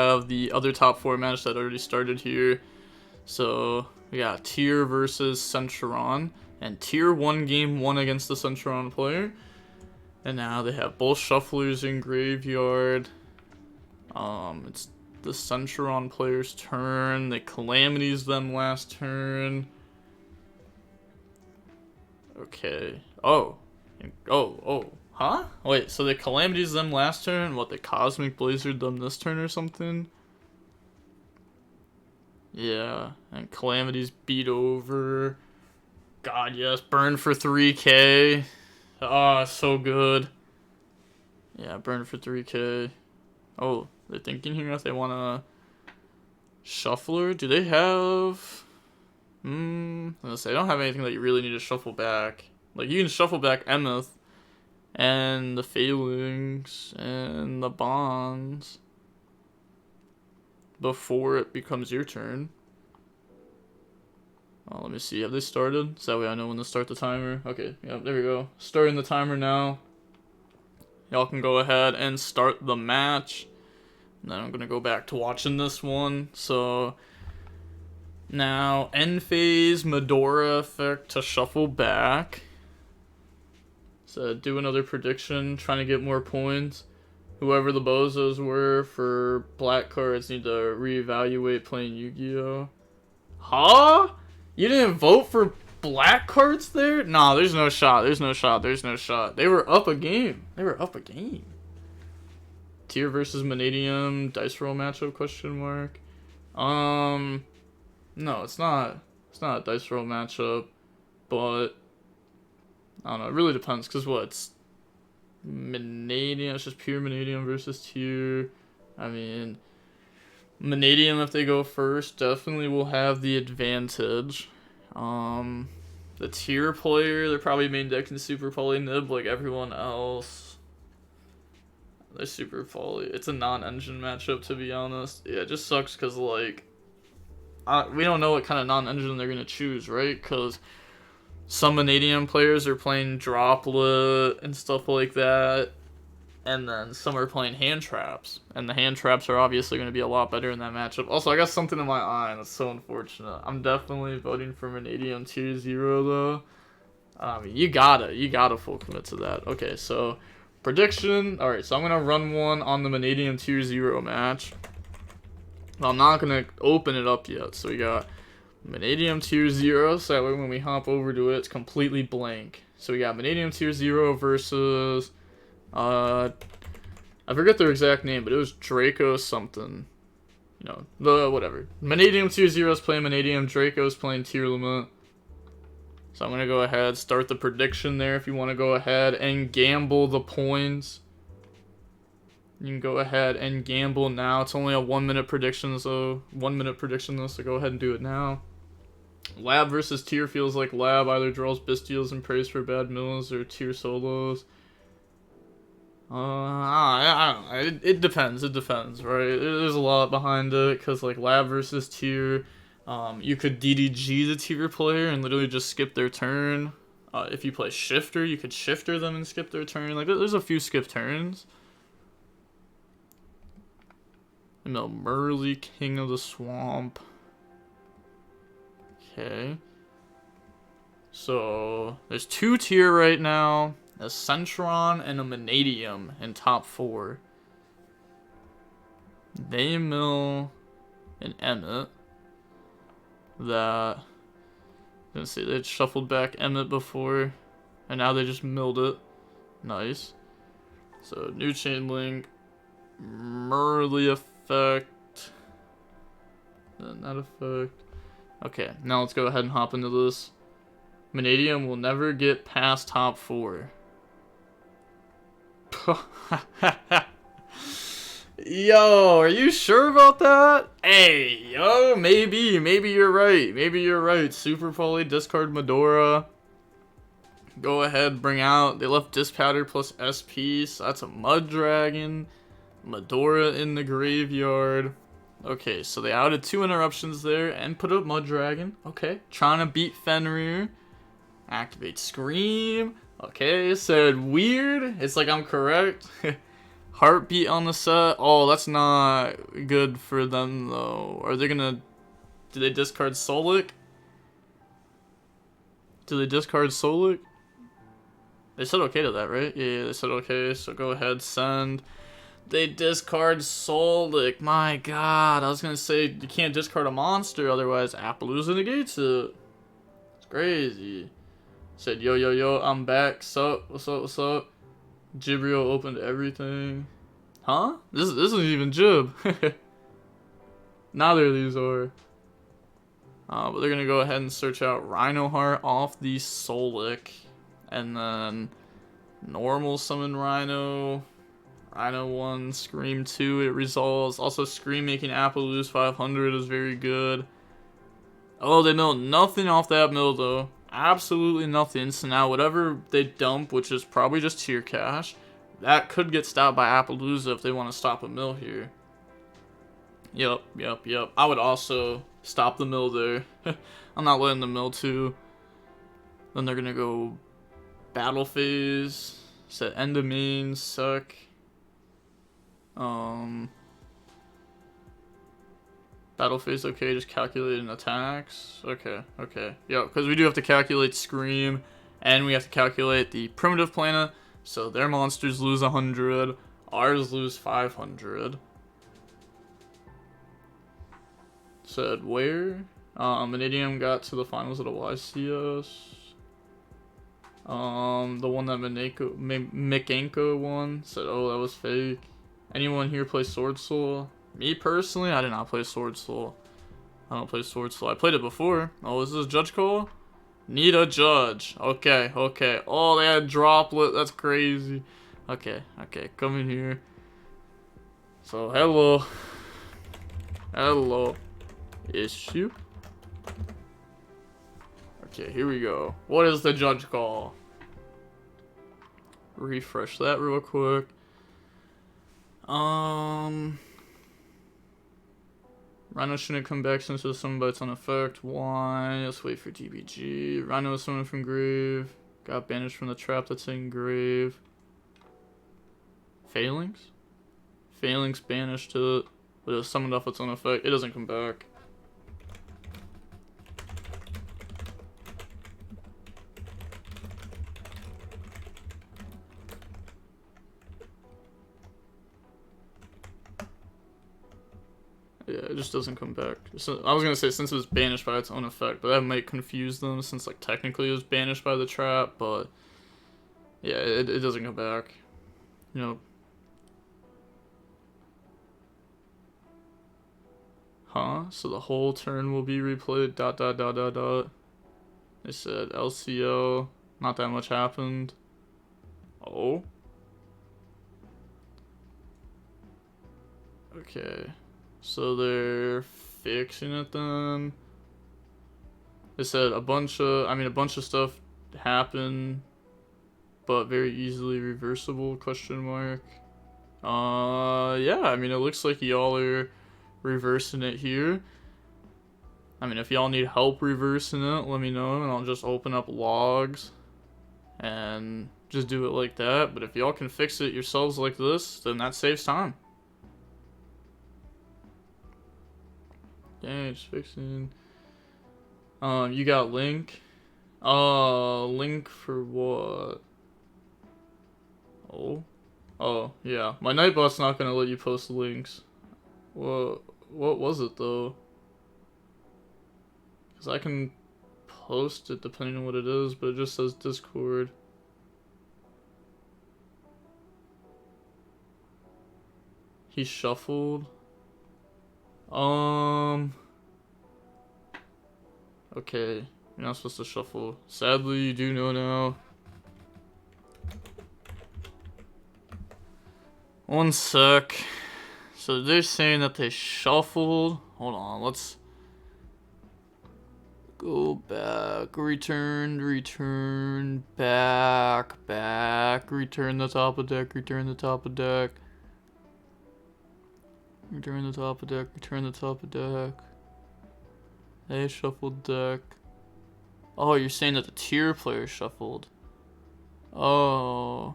have the other top 4 match that already started here. So we got Tier versus Centurion, and Tier won game 1 against the Centurion player. And now they have both shufflers in graveyard. It's the Centurion player's turn. They calamities them last turn. Okay. Oh, huh? Wait, so they calamities them last turn? What, they Cosmic Blazered them this turn or something? Yeah, and calamities beat over. God, yes, burn for 3k. Ah, so good. Yeah, burn for 3k. Oh, they're thinking here if they want a shuffler. Do they have... let's say, I don't have anything that you really need to shuffle back. Like, you can shuffle back Emeth and the Failings and the Bonds before it becomes your turn. Oh, let me see. Have they started? So that way I know when to start the timer. Okay, yeah, there we go. Starting the timer now. Y'all can go ahead and start the match. And then I'm going to go back to watching this one. So now, end phase, Medora effect to shuffle back. So do another prediction, trying to get more points. Whoever the bozos were for black cards need to reevaluate playing YuGiOh. Huh? You didn't vote for black cards there? Nah, there's no shot. There's no shot. There's no shot. They were up a game. They were up a game. Tier versus Vanadium dice roll matchup question mark. No, it's not. It's not a dice roll matchup, but I don't know. It really depends, cause what? It's Vanadium. It's just pure Vanadium versus Tier. I mean, Vanadium, if they go first, definitely will have the advantage. The Tier player, they're probably main decking Super Poly Nib like everyone else. They're Super Poly. It's a non-engine matchup, to be honest. Yeah, it just sucks because, like, we don't know what kind of non-engine they're going to choose, right? Because some Vanadium players are playing Droplet and stuff like that. And then some are playing hand traps. And the hand traps are obviously going to be a lot better in that matchup. Also, I got something in my eye, and it's so unfortunate. I'm definitely voting for Vanadium Tier 0, though. You gotta full commit to that. Okay, so prediction. Alright, so I'm going to run one on the Vanadium Tier 0 match. I'm not going to open it up yet. So we got Vanadium Tier 0, so that way when we hop over to it, it's completely blank. So we got Vanadium Tier 0 versus... I forget their exact name, but it was Draco something. You know, whatever. Vanadium Tier 0 is playing Vanadium, Draco's playing Tearlament. So I'm going to go ahead, start the prediction there if you want to go ahead and gamble the points. You can go ahead and gamble now. It's only a 1 minute prediction, so 1 minute prediction though, so go ahead and do it now. Lab versus Tier feels like Lab either draws Bestials and prays for bad mills or Tier solos. I don't know. It depends. It depends, right? There's a lot behind it, because, like, Lab versus Tier, you could DDG the Tier player and literally just skip their turn. If you play Shifter, you could Shifter them and skip their turn. Like, there's a few skip turns. You know, Merly, King of the Swamp. Okay. So, there's 2 Tier right now. A Centurion and a Vanadium in top 4. They mill an Emmet. That... Let's see, they'd shuffled back Emmet before. And now they just milled it. Nice. So, new chain link. Merly effect. Then that effect. Okay, now let's go ahead and hop into this. Vanadium will never get past top 4. Yo, are you sure about that? Hey, yo, maybe you're right. Maybe you're right. Super Poly, discard Medora. Go ahead, bring out. They left Dispowder plus SP, so that's a Mud Dragon. Medora in the graveyard. Okay, so they outed 2 interruptions there and put up Mud Dragon. Okay, trying to beat Fenrir. Activate Scream. Okay, said weird. It's like I'm correct. Heartbeat on the set. Oh, that's not good for them though. Are they gonna? Do they discard Solik? Do they discard Solik? They said okay to that, right? Yeah, they said okay. So go ahead, send. They discard Solik. My God, I was gonna say you can't discard a monster, otherwise Appaloosa negates it. It's crazy. Said yo yo yo, I'm back. Sup? What's up? What's up? YuGiOh opened everything. Huh? This isn't even Jib. Neither of these are. But they're gonna go ahead and search out Rhino Heart off the Solik, and then normal summon Rhino. Rhino 1, Scream 2, it resolves. Also, Scream making Appaloosa 500 is very good. Oh, they milled nothing off that mill though. Absolutely nothing. So now whatever they dump, which is probably just tier cash, that could get stopped by Appaloosa if they want to stop a mill here. Yep. I would also stop the mill there. I'm not letting the mill too. Then they're gonna go battle phase. Set end of main, suck. Battle phase, okay, just calculating attacks. Okay. Yeah, because we do have to calculate Scream, and we have to calculate the primitive planet. So their monsters lose 100, ours lose 500. Said where? Meridian got to the finals at a YCS. The one that Mikanko won. Said, oh, that was fake. Anyone here play Sword Soul? Me personally, I did not play Sword Soul. I don't play Sword Soul. I played it before. Oh, is this a judge call? Need a judge. Okay. Oh, they had Droplet. That's crazy. Okay. Come in here. So, hello. Issue. Okay, here we go. What is the judge call? Refresh that real quick. Rhino shouldn't come back since there's some bites on effect. Why? Let's wait for DBG. Rhino is summoned from grave. Got banished from the trap that's in grave. Phalanx? Phalanx banished it. But it was summoned off its own effect. It doesn't come back. Yeah, it just doesn't come back. So, I was gonna say since it was banished by its own effect, but that might confuse them since like technically it was banished by the trap, but yeah, it doesn't come back. You know. Huh? So the whole turn will be replayed, ... They said LCO, not that much happened. Oh. Okay. So they're fixing it then. They said a bunch of stuff happened, but very easily reversible, question mark. Yeah, I mean, it looks like y'all are reversing it here. I mean, if y'all need help reversing it, let me know, and I'll just open up logs and just do it like that. But if y'all can fix it yourselves like this, then that saves time. Yeah, just fixing. You got link? Link for what? Oh, yeah. My Nightbot's not gonna let you post links. What was it though? Because I can post it depending on what it is, but it just says Discord. He shuffled. Okay, you're not supposed to shuffle. Sadly, you do know now. One sec. So they're saying that they shuffled. Hold on, let's go back. Return, back. Return the top of deck, return the top of deck. Return the top of deck, return the top of deck. They shuffled deck. Oh, you're saying that the tier player shuffled. Oh.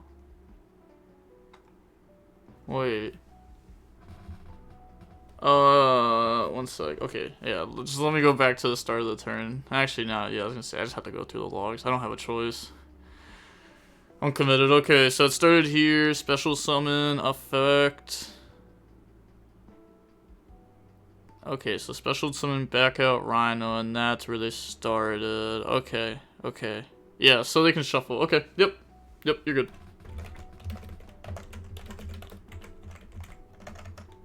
Wait. One sec. Okay, yeah, just let me go back to the start of the turn. Actually, no, yeah, I was gonna say, I just have to go through the logs. I don't have a choice. I'm committed. Okay, so it started here. Special summon, effect. Okay, so special summon back out Rhino, and that's where they started. Okay, okay. Yeah, so they can shuffle. Okay, yep. Yep, you're good.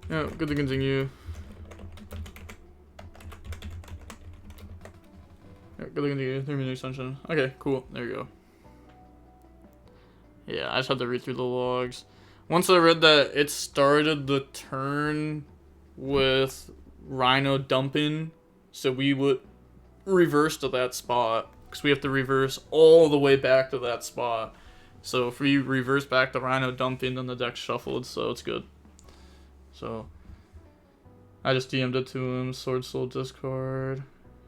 Yeah, good to continue. Yeah, good to continue. 3-minute extension. Okay, cool. There you go. Yeah, I just had to read through the logs. Once I read that it started the turn with Rhino dumping, so we would reverse to that spot, because we have to reverse all the way back to that spot. So if we reverse back to Rhino dumping, then the deck's shuffled, so it's good. So I just DM'd it to him. Sword Soul discard.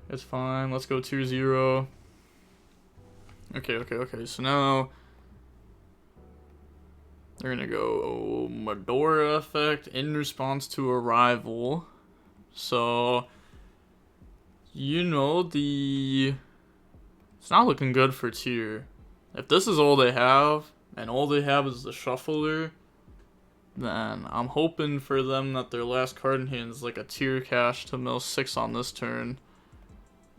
It's fine. Let's go 2-0. Okay. So now they're gonna go Medora effect in response to arrival. So you know it's not looking good for tier. If this is all they have, and all they have is the shuffler, then I'm hoping for them that their last card in hand is like a tier cash to mill 6 on this turn.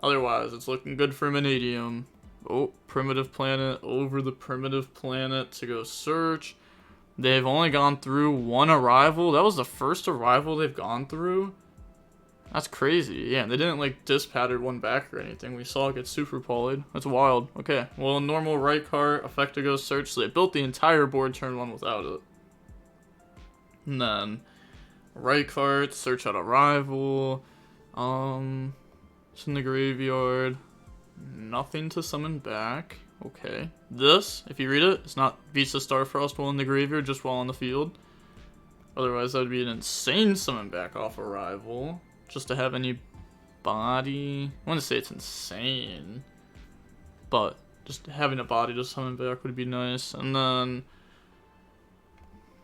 Otherwise, it's looking good for Vanadium. Oh, Primitive Planet over the Primitive Planet to go search. They've only gone through one arrival. That was the first arrival they've gone through. That's crazy. Yeah, and they didn't like dispatter one back or anything. We saw it get super polyed. That's wild. Okay, well, normal right card, effect to go search. So they built the entire board turn 1 without it. And then right card, search out arrival. It's in the graveyard. Nothing to summon back. Okay. This, if you read it, it's not Visa Starfrost while in the graveyard, just while on the field. Otherwise, that would be an insane summon back off arrival. Just to have any body. I want to say it's insane. But just having a body to summon back would be nice. And then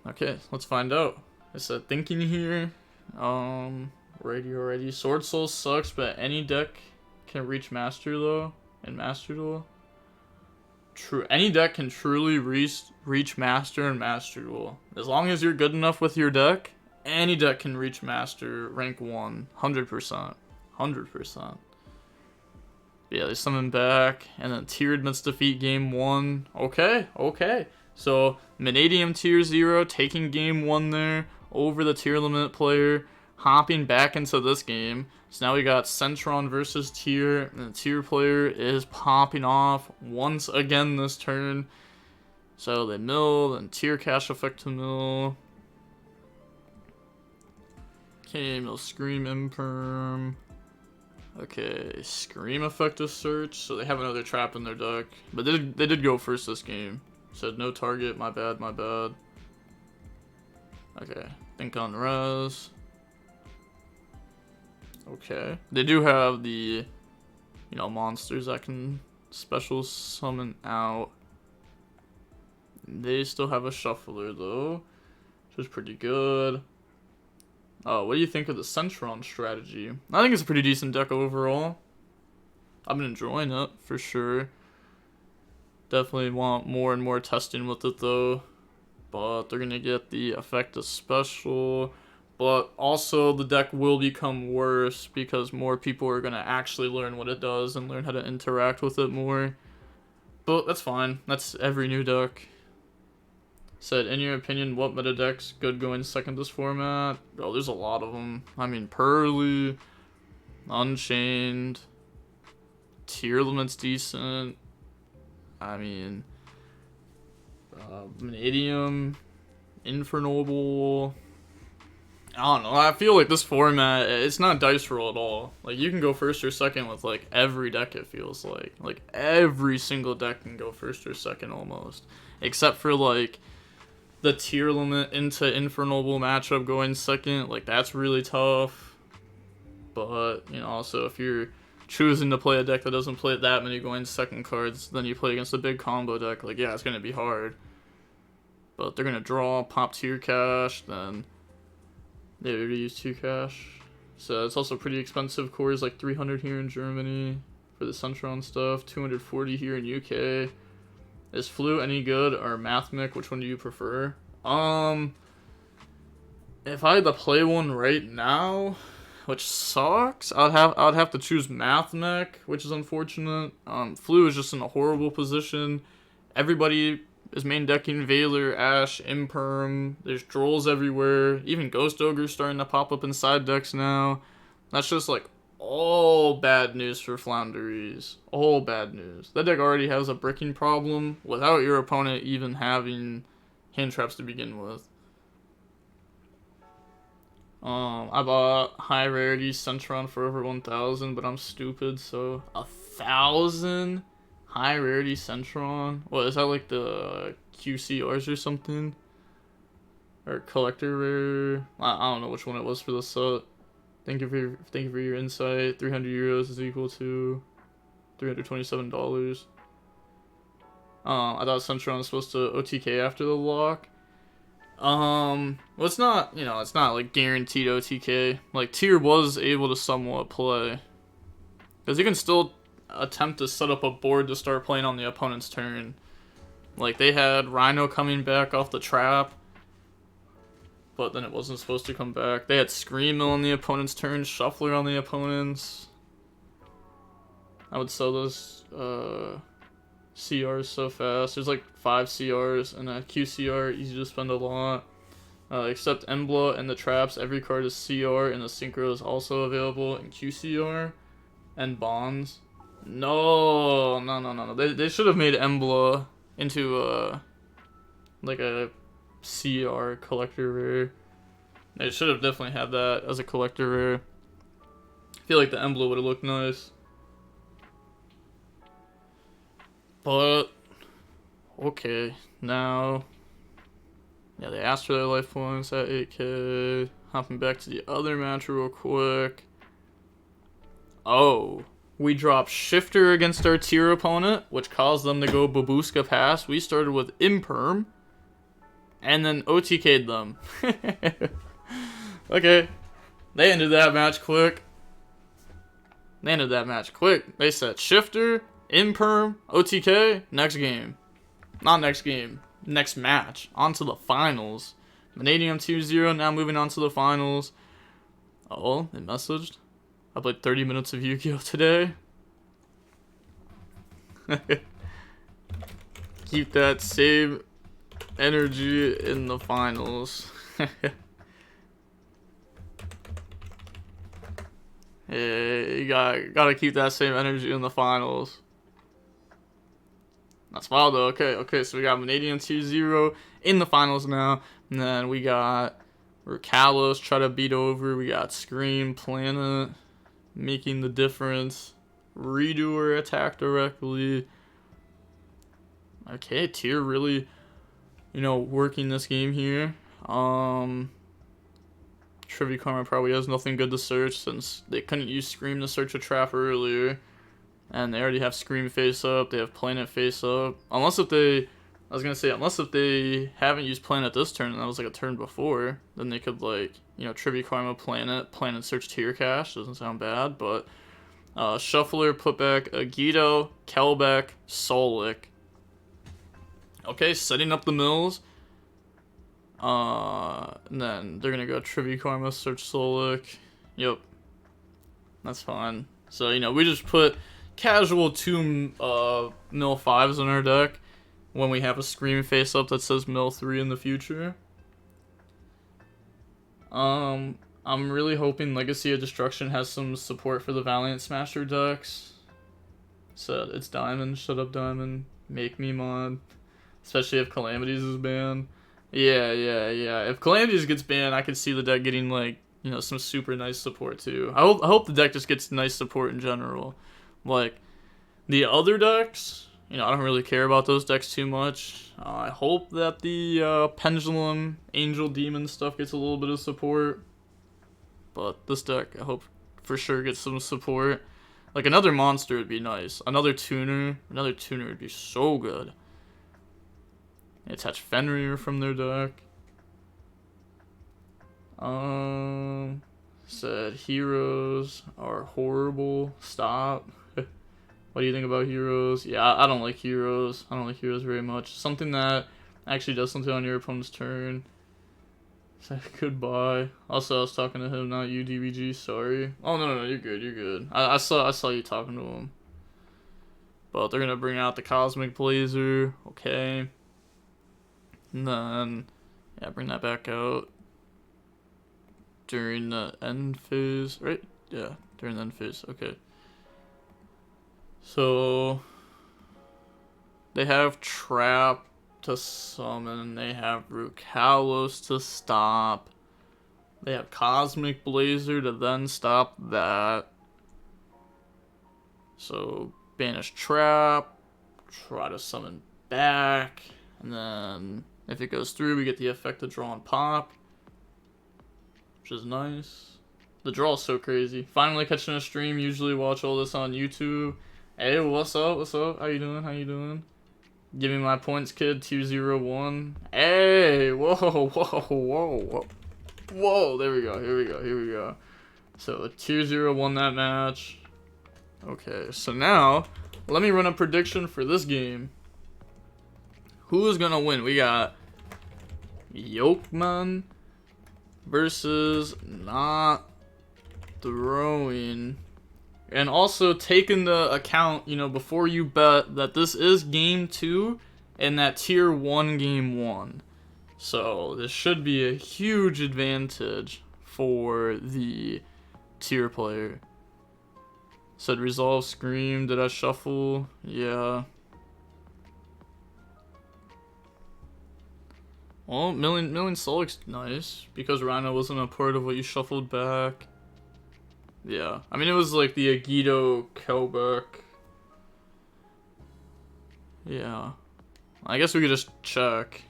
okay, let's find out. I said thinking here. Already. Sword Soul sucks, but any deck can reach Master though in Master Duel. True. Any deck can truly reach Master in Master Duel. As long as you're good enough with your deck, any deck can reach Master rank 1. 100%. 100%. Yeah, they summon back, and then tiered must defeat game 1. Okay. So, Vanadium tier 0, taking game 1 there, over the Tearlament player, hopping back into this game. So now we got Centurion versus tier, and the tier player is popping off once again this turn. So they mill, then tier cash effect to mill. Okay, mill Scream Imperm. Okay, Scream effect to search, so they have another trap in their deck. But they did go first this game. Said no target, my bad. Okay, think on res. Okay, they do have the, monsters that can special summon out. They still have a shuffler though, which is pretty good. Oh, what do you think of the Centurion strategy? I think it's a pretty decent deck overall. I've been enjoying it for sure. Definitely want more and more testing with it though. But they're going to get the effect of special. But also the deck will become worse because more people are going to actually learn what it does and learn how to interact with it more. But that's fine. That's every new deck. Said, in your opinion, what meta deck's good going second this format? Oh, there's a lot of them. I mean, Pearly, Unchained, Tearlament's decent. I mean, Vanadium, Infernoble. I don't know. I feel like this format, it's not dice roll at all. Like, you can go first or second with, like, every deck, it feels like. Like, every single deck can go first or second almost. Except for, like, the Tearlament into Infernoble matchup going second. Like, that's really tough. But, also, if you're choosing to play a deck that doesn't play that many going second cards, then you play against a big combo deck. Like, yeah, it's going to be hard. but they're gonna draw, pop tier cash, then they already use 2 cash. So it's also pretty expensive. Cores like 300 here in Germany for the Centurion stuff, 240 here in UK. Is Flu any good or Mathmic? Which one do you prefer? If I had to play one right now, which sucks, I'd have to choose Mathmech, which is unfortunate. Flu is just in a horrible position. Everybody is main decking Veiler, Ashe, Imperm. There's Drolls everywhere. Even Ghost Ogre's starting to pop up in side decks now. That's just like all bad news for Flounderies. All bad news. That deck already has a bricking problem without your opponent even having hand traps to begin with. I bought high rarity Centurion for over 1,000, but I'm stupid, so 1,000 high rarity Centurion? What, is that like the QCRs or something? Or collector rare? I don't know which one it was for the set. Thank you for your insight. 300 euros is equal to $327. I thought Centurion was supposed to OTK after the lock. Well, it's not, it's not like guaranteed OTK. Like, Tier was able to somewhat play. Because you can still attempt to set up a board to start playing on the opponent's turn. Like, they had Rhino coming back off the trap, but then it wasn't supposed to come back. They had Scream Mill on the opponent's turn, Shuffler on the opponent's. I would sell those CRs so fast. There's like 5 CRs and a QCR, easy to spend a lot. Except Embla and the traps, every card is CR and the Synchro is also available in QCR. And Bonds. No. They should have made Embla into like a CR collector rare. They should have definitely had that as a collector rare. I feel like the Embla would have looked nice. But, okay, now, yeah, they asked for their life points at 8k. Hopping back to the other match real quick. Oh, we dropped Shifter against our tier opponent, which caused them to go Babushka Pass. We started with Imperm, and then OTK'd them. Okay, they ended that match quick. They said Shifter, Imperm, OTK, next game. Not next game, next match. On to the finals. Vanadium 2-0, now moving on to the finals. Oh, they messaged. I played 30 minutes of YuGiOh today. Keep that same energy in the finals. Yeah, you gotta keep that same energy in the finals. That's wild though. Okay, so we got Vanadium 2-0 in the finals now. And then we got Kalos try to beat over. We got Scream, Planet making the difference. Redoer attack directly. Okay, Tier really, working this game here. Trivia Karma probably has nothing good to search since they couldn't use Scream to search a trap earlier. And they already have Scream face up, they have Planet face up. Unless if they haven't used Planet this turn and that was like a turn before, then they could Trivia Karma, Planet search tier cache. Doesn't sound bad, but Shuffler, put back YuGiOh, Kelbeck, Solik. Okay, setting up the mills. And then they're gonna go Trivia Karma, search Solik. Yep. That's fine. So, we just put casual 2 mill 5s in our deck when we have a Scream face up that says mill 3 in the future. I'm really hoping Legacy of Destruction has some support for the Valiant Smasher decks. So it's Diamond, shut up Diamond, make me mod. Especially if Calamities is banned. Yeah. If Calamities gets banned, I could see the deck getting some super nice support too. I hope the deck just gets nice support in general. Like, the other decks, I don't really care about those decks too much. I hope that the Pendulum, Angel, Demon stuff gets a little bit of support. But this deck, I hope for sure gets some support. Like, another monster would be nice. Another tuner would be so good. They attach Fenrir from their deck. Said heroes are horrible. Stop. What do you think about heroes? Yeah, I don't like heroes. I don't like heroes very much. Something that actually does something on your opponent's turn. Say goodbye. Also, I was talking to him, not you, DBG. Sorry. Oh no, you're good. You're good. I saw you talking to him. But they're gonna bring out the Cosmic Blazer. Okay. And then, yeah, bring that back out during the end phase, right? Yeah, during the end phase. Okay. So they have Trap to summon. They have Rukalos to stop. They have Cosmic Blazer to then stop that. So banish Trap. Try to summon back. And then if it goes through, we get the effect of draw and pop. Which is nice. The draw is so crazy. Finally catching a stream. Usually watch all this on YouTube. Hey, what's up? What's up? How you doing? How you doing? Give me my points, kid. 201. Hey, whoa, whoa, whoa, whoa. There we go. Here we go. Here we go. So 2-0 won that match. Okay, so now let me run a prediction for this game. Who is gonna win? We got Yokman versus Not Throwing. And also take into account, you know, before you bet that this is game 2 and that tier 1 game 1. So this should be a huge advantage for the tier player. Said resolve scream. Did I shuffle? Yeah. Well, Million Soul looks nice because Rhino wasn't a part of what you shuffled back. Yeah, I mean, it was like the YuGiOh Kelbeck. Yeah. I guess we could just check.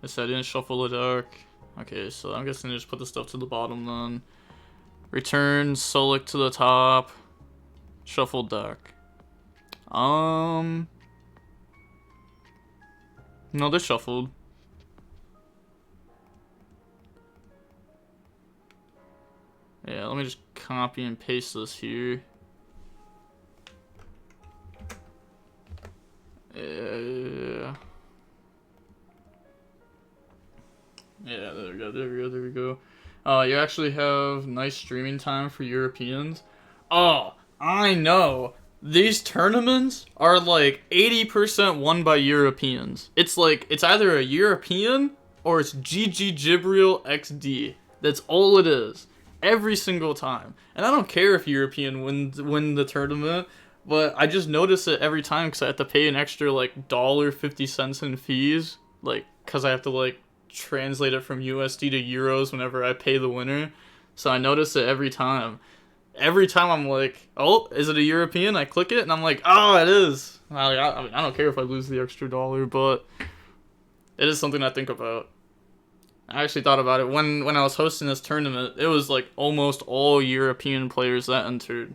I said I didn't shuffle the deck. Okay, so I'm guessing I just put the stuff to the bottom then. Return Solik to the top. Shuffle deck. No, they shuffled. Yeah, let me just copy and paste this here. Yeah. Yeah, there we go, there we go, there we go. You actually have nice streaming time for Europeans. Oh, I know. These tournaments are like 80% won by Europeans. It's like, it's either a European or it's GG Gibril XD. That's all it is. Every single time. And I don't care if European win the tournament, but I just notice it every time because I have to pay an extra like $1.50 in fees, like because I have to like translate it from USD to euros whenever I pay the winner. So I notice it every time. Every time I'm like, oh, is it a European? I click it and I'm like, oh, it is. I mean, I don't care if I lose the extra $1, but it is something I think about. I actually thought about it when I was hosting this tournament. It was like almost all European players that entered.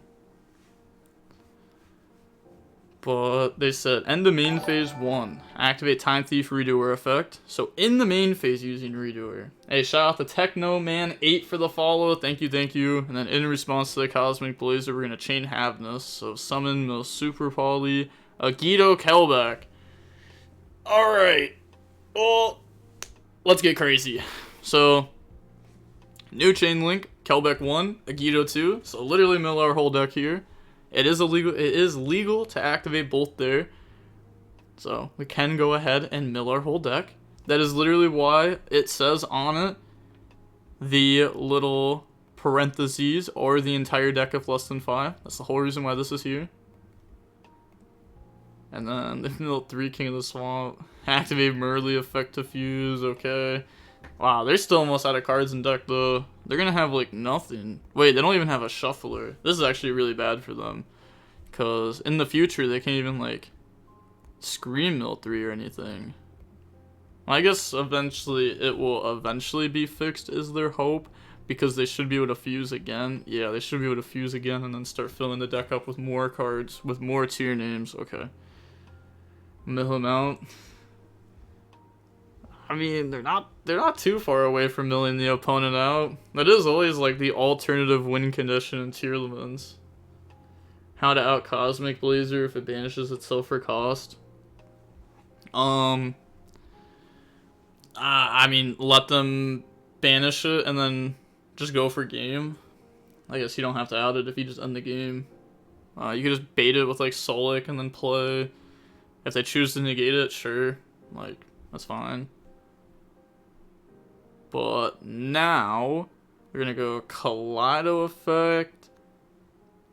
But they said end the main phase 1. Activate Time Thief Redoer effect. So in the main phase using Redoer. Hey, shout out to Techno Man 8 for the follow. Thank you, thank you. And then in response to the Cosmic Blazer, we're gonna chain Havness. So summon the Super Poly YuGiOh Kelbeck. Alright. Well, let's get crazy. So, new chain link, Kelbeck 1, YuGiOh 2. So literally mill our whole deck here. It is legal to activate both there. So we can go ahead and mill our whole deck. That is literally why it says on it the little parentheses or the entire deck if less than 5. That's the whole reason why this is here. And then the mill 3 King of the Swamp. Activate Merly effect to fuse, okay. Wow, they're still almost out of cards in deck though. They're gonna have like nothing. Wait, they don't even have a shuffler. This is actually really bad for them. Cause in the future they can't even like Scream Mill 3 or anything. Well, I guess eventually it will eventually be fixed is their hope. Because they should be able to fuse again. Yeah, they should be able to fuse again and then start filling the deck up with more cards, with more tier names. Okay. Mill him out. I mean, they're not too far away from milling the opponent out. That is always like the alternative win condition in Tearlaments. How to out Cosmic Blazer if it banishes itself for cost. I mean, let them banish it and then just go for game. I guess you don't have to out it if you just end the game. You could just bait it with like Solic and then play. If they choose to negate it, sure, like that's fine. But now we're gonna go Kaleido Effect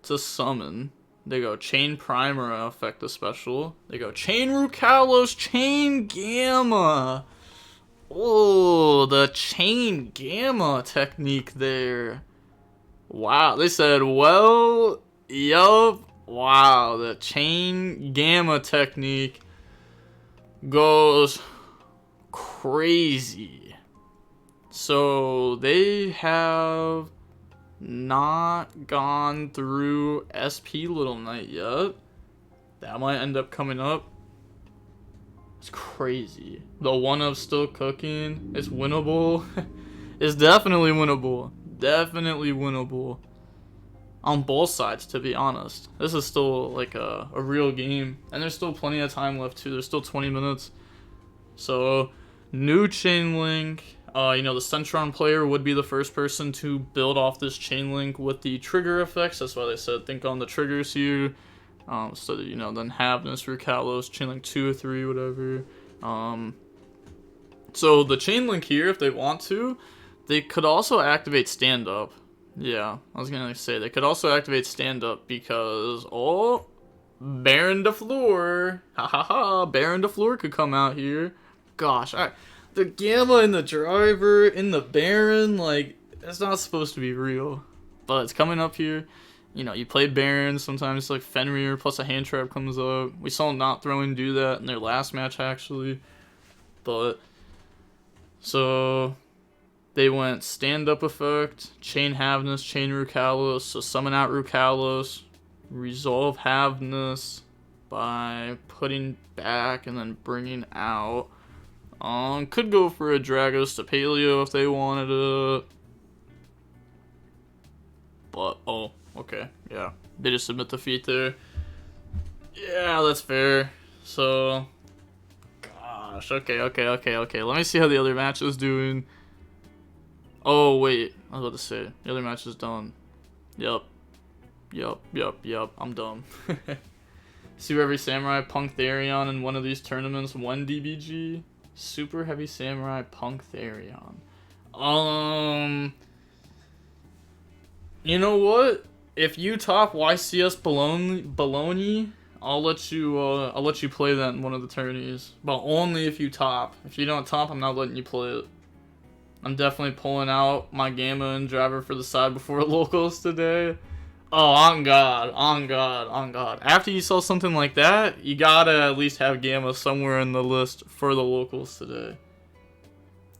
to summon. They go Chain Primer Effect to special. They go Chain Rukalos, Chain Gamma. Oh, the Chain Gamma technique there. Wow, they said, well, yup. Wow, the Chain Gamma technique goes crazy. So they have not gone through SP Little Knight yet. That might end up coming up. It's crazy. The 1-up's still cooking. It's winnable. It's definitely winnable. Definitely winnable. On both sides, to be honest. This is still like a real game. And there's still plenty of time left too. There's still 20 minutes. So, new chain link. The Centurion player would be the first person to build off this chain link with the trigger effects. That's why they said think on the triggers here. So that, then Havness, Rukalos, chain link 2 or 3, whatever. So the chain link here, if they want to, they could also activate stand up. Yeah, I was gonna say they could also activate stand up because Baron de Fleur, Baron de Fleur could come out here. Gosh, the Gamma and the Driver in the Baron, like, it's not supposed to be real, but it's coming up here. You play Baron, sometimes like Fenrir plus a hand trap comes up. We saw Not Throwing do that in their last match actually, but so they went stand up effect, chain Havness, chain Rukalos, so summon out Rukalos, resolve Havness by putting back and then bringing out. Could go for a Dragos to Paleo if they wanted it. But, okay, yeah. They just submit the feat there. Yeah, that's fair. So, gosh, okay. Let me see how the other match is doing. Oh, wait. I was about to say, the other match is done. Yup. I'm dumb. Super Heavy Samurai Punk Therion in one of these tournaments, 1 DBG. Super Heavy Samurai Punk Therion. You know what? If you top YCS Bologna, I'll let you play that in one of the tourneys. But only if you top. If you don't top, I'm not letting you play it. I'm definitely pulling out my Gamma and Driver for the side before locals today. Oh, on God. After you saw something like that, you gotta at least have Gamma somewhere in the list for the locals today.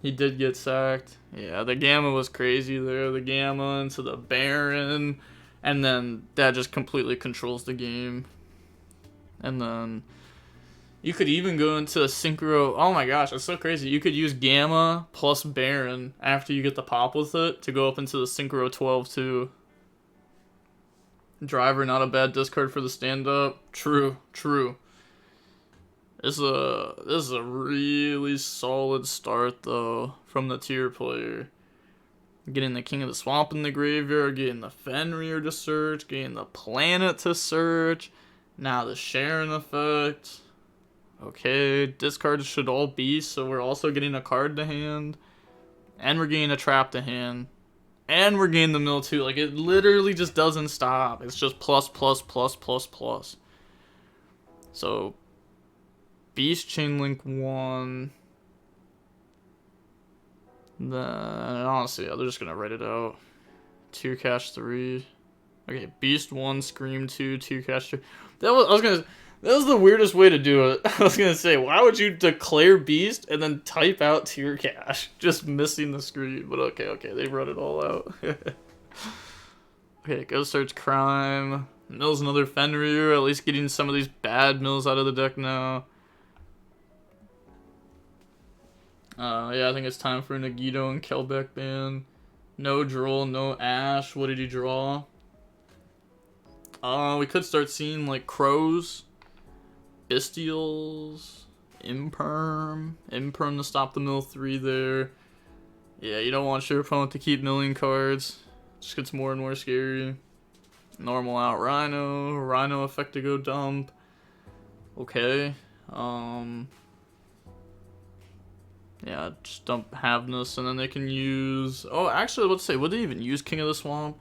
He did get sacked. Yeah, the Gamma was crazy there. The Gamma into the Baron. And then that just completely controls the game. And then you could even go into a Synchro. Oh my gosh, it's so crazy. You could use Gamma plus Baron after you get the pop with it to go up into the Synchro 12 too. Driver, not a bad discard for the stand-up. True. This is a really solid start though from the tier player. Getting the King of the Swamp in the graveyard, getting the Fenrir to search, getting the Planet to search. Now the Sharon effect. Okay, discards should all be, so we're also getting a card to hand. And we're getting a trap to hand. And we're getting the mill too. Like, it literally just doesn't stop. It's just plus. So, Beast Chainlink 1. Then, honestly, yeah, they're just gonna write it out. Tier Cash 3. Okay, Beast 1, Scream 2, Tier Cash 3. That was the weirdest way to do it. I was gonna say, why would you declare Beast and then type out Tier Cash? Just missing the screen. But okay, they wrote it all out. Okay, go search Crime. Mills another Fenrir, at least getting some of these bad mills out of the deck now. Yeah, I think it's time for an YuGiOh and Kelbeck ban. No Droll, no Ash. What did he draw? We could start seeing like Crows, Bestials, Imperm to stop the mill 3 there. Yeah, you don't want your opponent to keep milling cards. Just gets more and more scary. Normal out Rhino effect to go dump. Okay. Yeah, just dump Havness, and then they can use... Oh, actually, let's say, would they even use King of the Swamp?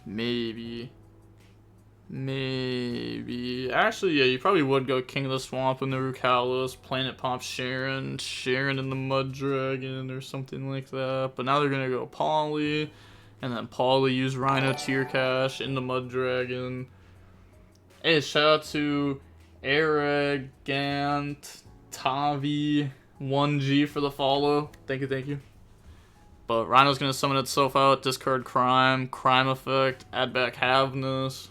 Maybe. Actually, yeah, you probably would go King of the Swamp in the Rukalis, Planet Pop Sharon in the Mud Dragon, or something like that. But now they're gonna go Poly, and then Poly use Rhino Tier Cash in the Mud Dragon. Hey, shout out to Arrogant Tavi 1G for the follow. Thank you. But Rhino's gonna summon itself out, discard Crime effect, add back Havness.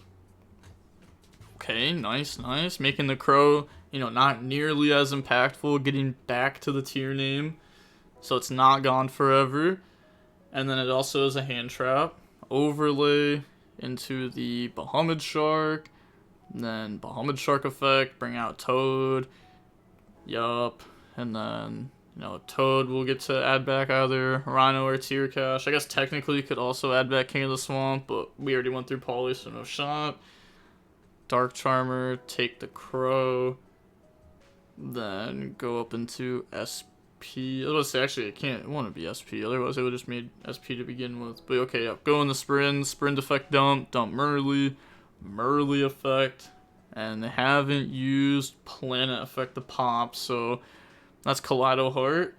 Okay, nice. Making the Crow, not nearly as impactful, getting back to the tier name. So it's not gone forever. And then it also is a hand trap. Overlay into the Bahamut Shark. And then Bahamut Shark effect, bring out Toad. Yup. And then, Toad will get to add back either Rhino or Tier Cash. I guess technically you could also add back King of the Swamp, but we already went through Poly, so no shot. Dark Charmer, take the Crow. Then go up into SP. I was going to say, actually, it won't be SP. Otherwise, it would just made SP to begin with. But okay, yeah. Go in the Sprint effect dump Merly effect. And they haven't used Planet effect to pop, so that's Kaleido Heart.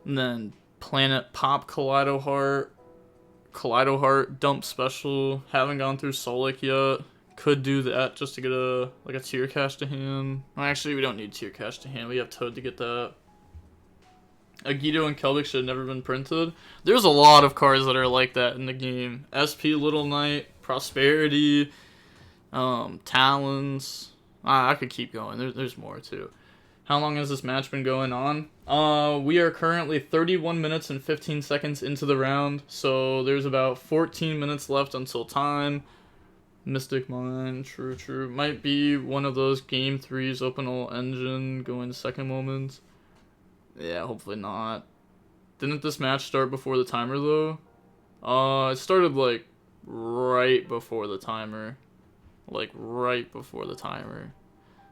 And then Planet pop Kaleido Heart dump special. Haven't gone through Solic yet. Could do that just to get a tier cash to hand. Well, actually, we don't need tier cash to hand. We have Toad to get that. YuGiOh and Kelbeck should have never been printed. There's a lot of cards that are like that in the game. SP, Little Knight, Prosperity, Talons. I could keep going. There's more too. How long has this match been going on? We are currently 31 minutes and 15 seconds into the round. So there's about 14 minutes left until time. Mystic Mine, true. Might be one of those game 3s, open all engine, go in second moments. Yeah, hopefully not. Didn't this match start before the timer though? It started right before the timer.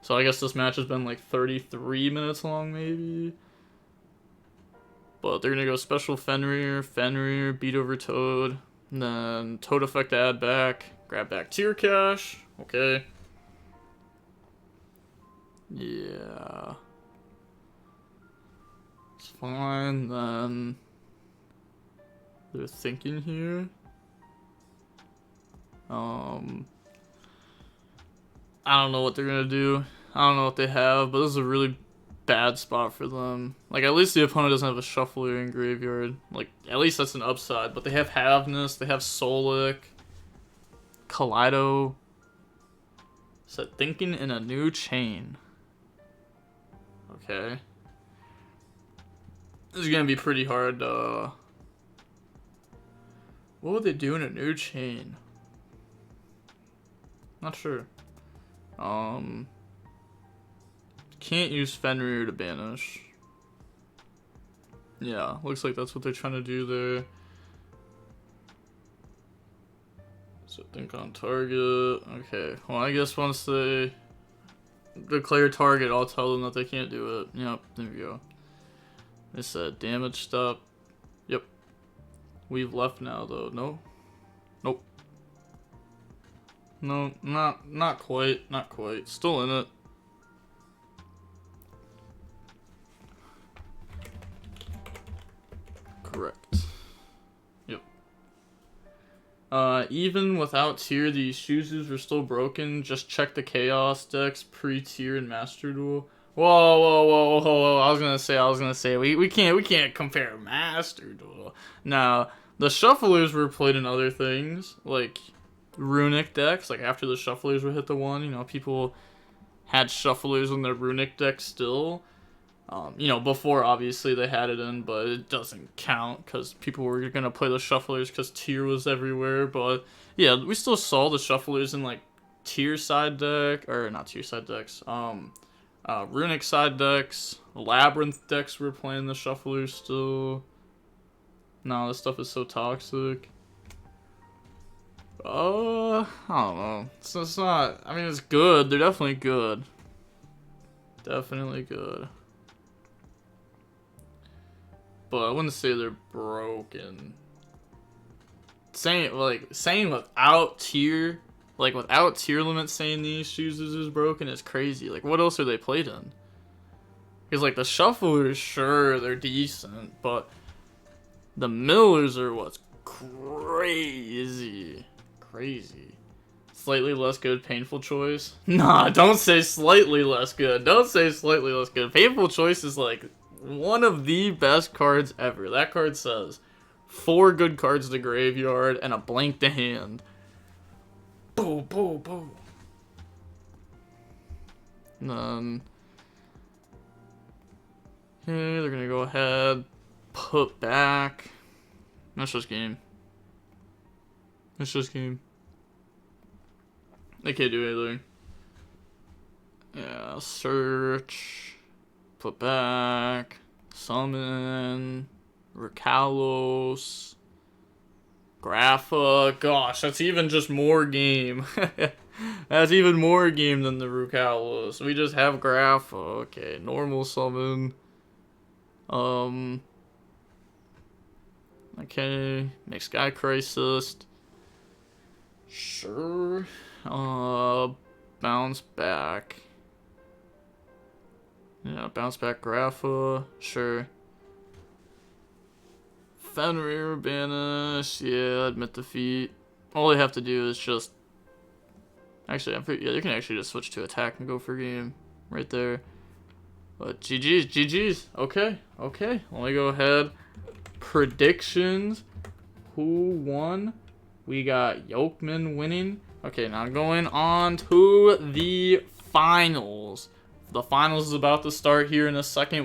So I guess this match has been 33 minutes long maybe. But they're gonna go special Fenrir, beat over Toad, and then Toad effect to add back. Grab back Tier Cash. Okay. Yeah. It's fine, then. They're thinking here. I don't know what they're gonna do. I don't know what they have, but this is a really bad spot for them. At least the opponent doesn't have a Shuffler in Graveyard. At least that's an upside. But they have Havness, they have Solic. Kaleido said thinking in a new chain. Okay. This is gonna be pretty hard. What would they do in a new chain? Not sure. Can't use Fenrir to banish. Yeah, looks like that's what they're trying to do there. So think on target. Okay. Well, I guess once they declare target, I'll tell them that they can't do it. Yep. There we go. They said damage stop. Yep. We've left now though. No. Nope. No, not quite. Not quite. Still in it. Correct. Even without tier, these shoes were still broken. Just check the Chaos decks, pre-tier and Master Duel. Whoa. I was gonna say, we can't compare Master Duel. Now, the Shufflers were played in other things, like Runic decks, after the Shufflers would hit the one, people had Shufflers in their Runic deck still. You know, before obviously they had it in, but it doesn't count because people were gonna play the shufflers because tier was everywhere. But yeah, we still saw the shufflers in like tier side deck, or not tier side decks. Runic side decks, labyrinth decks were playing the shufflers still. No, this stuff is so toxic. I don't know. It's not. I mean, it's good. They're definitely good. Definitely good. But I wouldn't say they're broken. Saying without tier, like without Tearlament saying these shoes is broken is crazy. Like, what else are they played in? Because like the shufflers, sure, they're decent, but the millers are what's crazy. Crazy. Slightly less good, painful choice? Nah, don't say slightly less good. Don't say slightly less good. Painful choice is like one of the best cards ever. That card says 4 good cards to graveyard and a blank to hand. Boo, boo, boo. And then okay, they're gonna go ahead, put back. That's just game. It's just game. They can't do anything. Yeah, search, put back, summon, Recalos, Grapha. Gosh, that's even just more game. That's even more game than the Recalos. We just have Grapha. Okay, normal summon. Okay, next Sky Crisis. Sure. Bounce back. Yeah, bounce back Grapha. Sure. Fenrir banish. Yeah, admit defeat. All they have to do is just. Actually, yeah, they can actually just switch to attack and go for game right there. But GG's. Okay. Let me go ahead. Predictions. Who won? We got Yolkman winning. Okay, now going on to the finals. The finals is about to start here in a second.